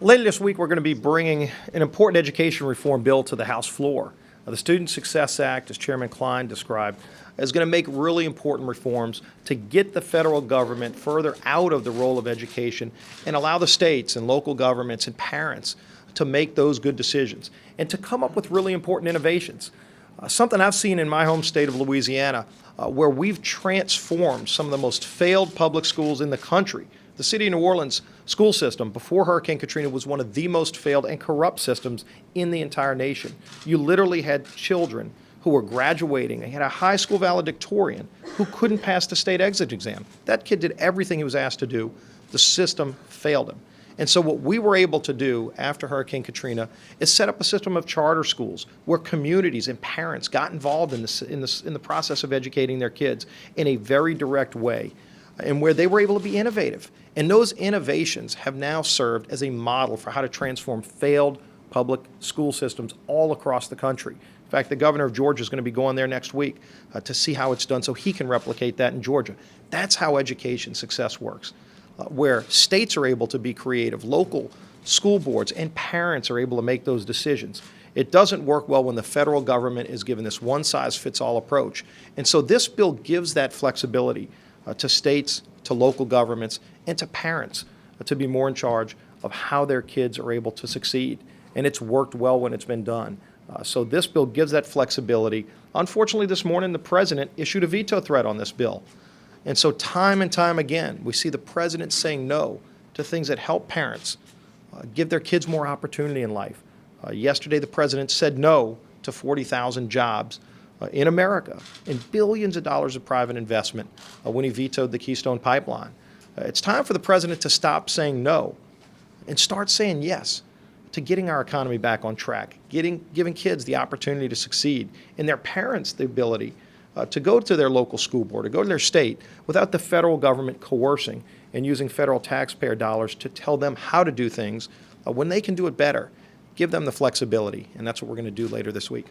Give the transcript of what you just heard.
Later this week, we're going to be bringing an important education reform bill to the House floor. The Student Success Act, as Chairman Klein described, is going to make really important reforms to get the federal government further out of the role of education and allow the states and local governments and parents to make those good decisions and to come up with really important innovations. Something I've seen in my home state of Louisiana, where we've transformed some of the most failed public schools in the country. The city of New Orleans school system before Hurricane Katrina was one of the most failed and corrupt systems in the entire nation. You literally had children who were graduating. They had a high school valedictorian who couldn't pass the state exit exam. That kid did everything he was asked to do. The system failed him. And so what we were able to do after Hurricane Katrina is set up a system of charter schools where communities and parents got involved in the process of educating their kids in a very direct way, and where they were able to be innovative. And those innovations have now served as a model for how to transform failed public school systems all across the country. In fact, the governor of Georgia is going to be going there next week to see how it's done so he can replicate that in Georgia. That's how education success works, where states are able to be creative, local school boards and parents are able to make those decisions. It doesn't work well when the federal government is given this one-size-fits-all approach. And so this bill gives that flexibility to states, to local governments, and to parents to be more in charge of how their kids are able to succeed. And it's worked well when it's been done. So this bill gives that flexibility. Unfortunately, this morning, the president issued a veto threat on this bill. And so time and time again, we see the president saying no to things that help parents give their kids more opportunity in life. Yesterday, the president said no to 40,000 jobs in America and billions of dollars of private investment when he vetoed the Keystone Pipeline. It's time for the president to stop saying no and start saying yes to getting our economy back on track, giving kids the opportunity to succeed, and their parents the ability to go to their local school board, to go to their state without the federal government coercing and using federal taxpayer dollars to tell them how to do things when they can do it better. Give them the flexibility, and that's what we're going to do later this week.